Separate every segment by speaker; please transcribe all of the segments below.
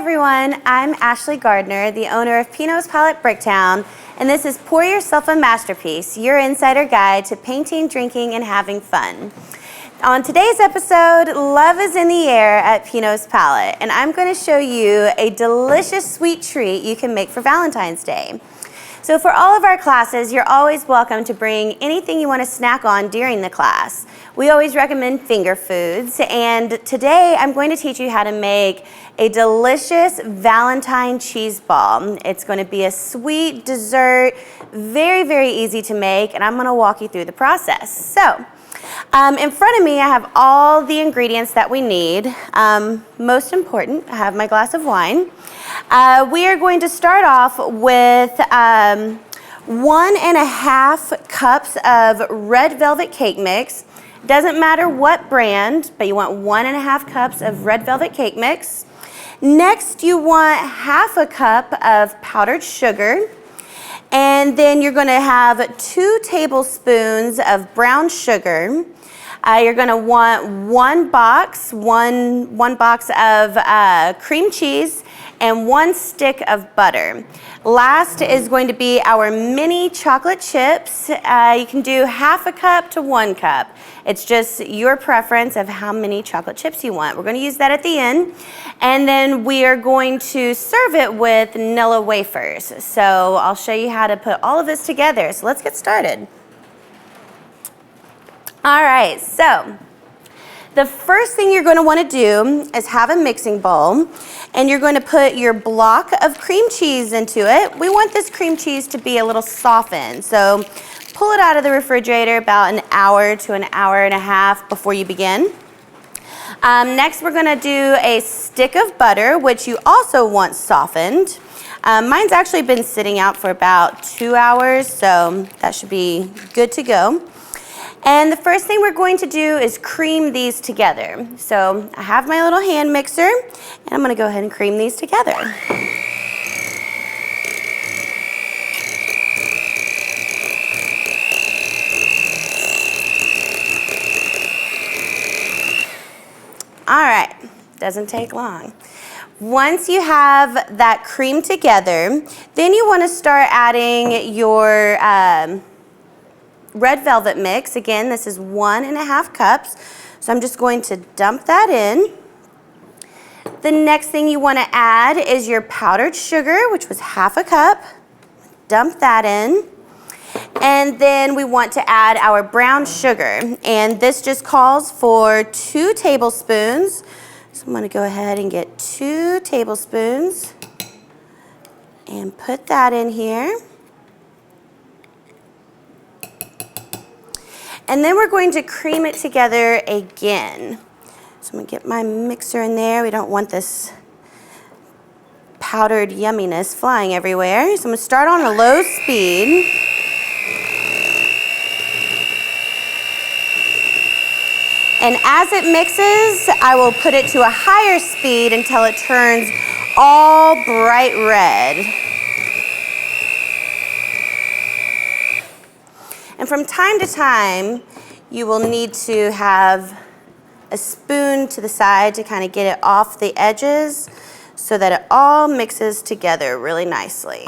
Speaker 1: everyone, I'm Ashley Gardner, the owner of Pinot's Palette Bricktown, and this is Pour Yourself a Masterpiece, your insider guide to painting, drinking, and having fun. On today's episode, love is in the air at Pinot's Palette, and I'm going to show you a delicious sweet treat you can make for Valentine's Day. So for all of our classes, you're always welcome to bring anything you want to snack on during the class. We always recommend finger foods, and today I'm going to teach you how to make a delicious Valentine cheese ball. It's going to be a sweet dessert, very, very easy to make, and I'm going to walk you through the process. So, in front of me, I have all the ingredients that we need. Most important, I have my glass of wine. We are going to start off with 1.5 cups of red velvet cake mix. Doesn't matter what brand, but you want 1.5 cups of red velvet cake mix. Next, you want 1/2 cup of powdered sugar. And then you're going to have 2 tablespoons of brown sugar. You're going to want one box of cream cheese and 1 stick of butter. Last is going to be our mini chocolate chips. You can do 1/2 cup to 1 cup. It's just your preference of how many chocolate chips you want. We're going to use that at the end. And then we are going to serve it with vanilla wafers. So I'll show you how to put all of this together. So let's get started. All right, so the first thing you're going to want to do is have a mixing bowl, and you're going to put your block of cream cheese into it. We want this cream cheese to be a little softened, so pull it out of the refrigerator about an hour to an hour and a half before you begin. Next, we're going to do a stick of butter, which you also want softened. Mine's actually been sitting out for about 2 hours, so that should be good to go. And the first thing we're going to do is cream these together. So I have my little hand mixer, and I'm going to go ahead and cream these together. All right, doesn't take long. Once you have that cream together, then you want to start adding your red velvet mix. Again, this is 1.5 cups. So I'm just going to dump that in. The next thing you want to add is your powdered sugar, which was 1/2 cup. Dump that in. And then we want to add our brown sugar. And this just calls for 2 tablespoons. So I'm going to go ahead and get 2 tablespoons and put that in here. And then we're going to cream it together again. So I'm going to get my mixer in there. We don't want this powdered yumminess flying everywhere. So I'm going to start on a low speed. And as it mixes, I will put it to a higher speed until it turns all bright red. And from time to time, you will need to have a spoon to the side to kind of get it off the edges so that it all mixes together really nicely.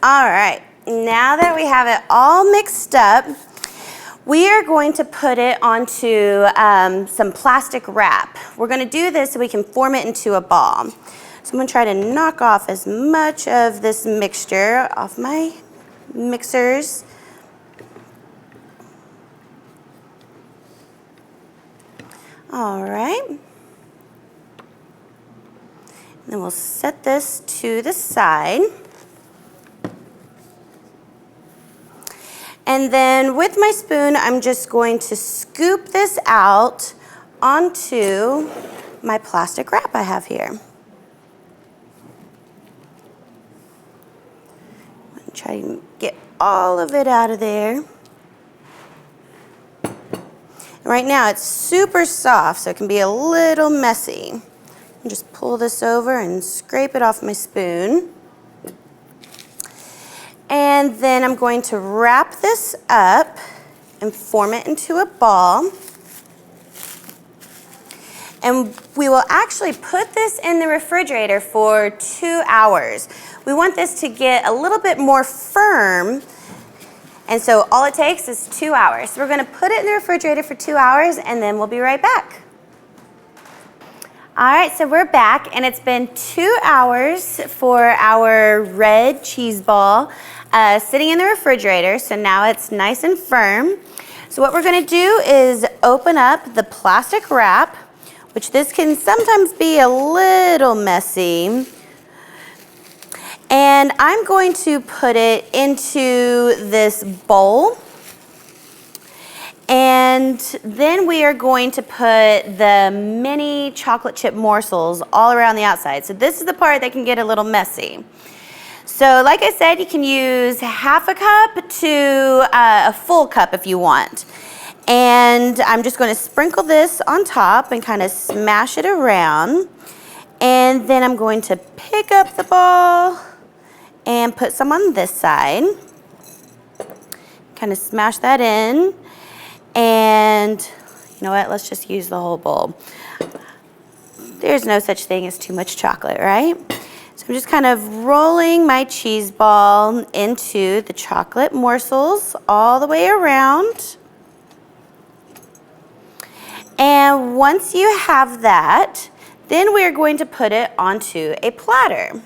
Speaker 1: All right, now that we have it all mixed up, we are going to put it onto some plastic wrap. We're going to do this so we can form it into a ball. So I'm going to try to knock off as much of this mixture off my mixers. All right. And then we'll set this to the side. And then with my spoon, I'm just going to scoop this out onto my plastic wrap I have here. Try to get all of it out of there. Right now it's super soft, so it can be a little messy. Just pull this over and scrape it off my spoon. And then I'm going to wrap this up and form it into a ball. And we will actually put this in the refrigerator for 2 hours. We want this to get a little bit more firm, and so all it takes is 2 hours. So we're gonna put it in the refrigerator for 2 hours, and then we'll be right back. All right, so we're back, and it's been 2 hours for our red cheese ball sitting in the refrigerator, so now it's nice and firm. So what we're gonna do is open up the plastic wrap, which this can sometimes be a little messy. And I'm going to put it into this bowl. And then we are going to put the mini chocolate chip morsels all around the outside. So this is the part that can get a little messy. So like I said, you can use half a cup to a full cup if you want. And I'm just going to sprinkle this on top and kind of smash it around. And then I'm going to pick up the ball and put some on this side. Kind of smash that in. And you know what? Let's just use the whole bowl. There's no such thing as too much chocolate, right? So I'm just kind of rolling my cheese ball into the chocolate morsels all the way around. And once you have that, then we're going to put it onto a platter.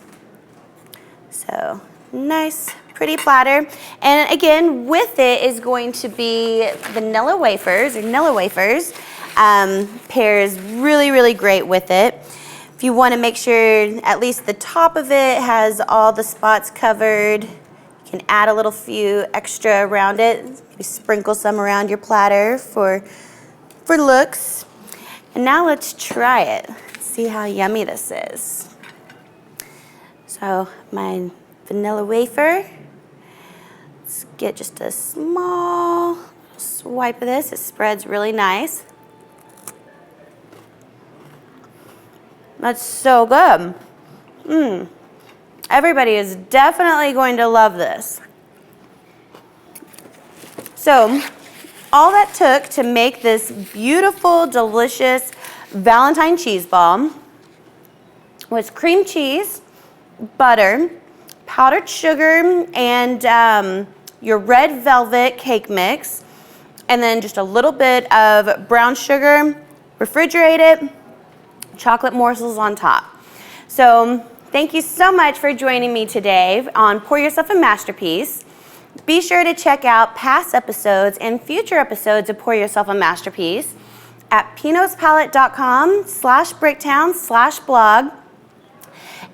Speaker 1: So nice, pretty platter. And again, with it is going to be vanilla wafers or Nilla wafers. Pairs really, really great with it. If you want to make sure at least the top of it has all the spots covered, you can add a little few extra around it. Maybe sprinkle some around your platter for looks. And now let's try it. See how yummy this is. So my vanilla wafer, let's get just a small swipe of this. It spreads really nice. That's so good. Everybody is definitely going to love this. So all that took to make this beautiful, delicious Valentine cheese ball was cream cheese, butter, powdered sugar, and your red velvet cake mix, and then just a little bit of brown sugar, refrigerate it, chocolate morsels on top. So thank you so much for joining me today on Pour Yourself a Masterpiece. Be sure to check out past episodes and future episodes of Pour Yourself a Masterpiece at pinospalette.com/bricktown/blog.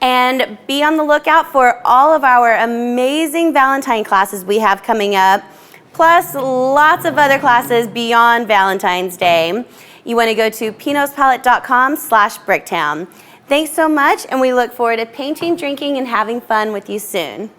Speaker 1: And be on the lookout for all of our amazing Valentine classes we have coming up, plus lots of other classes beyond Valentine's Day. You want to go to pinospalette.com/bricktown. Thanks so much, and we look forward to painting, drinking, and having fun with you soon.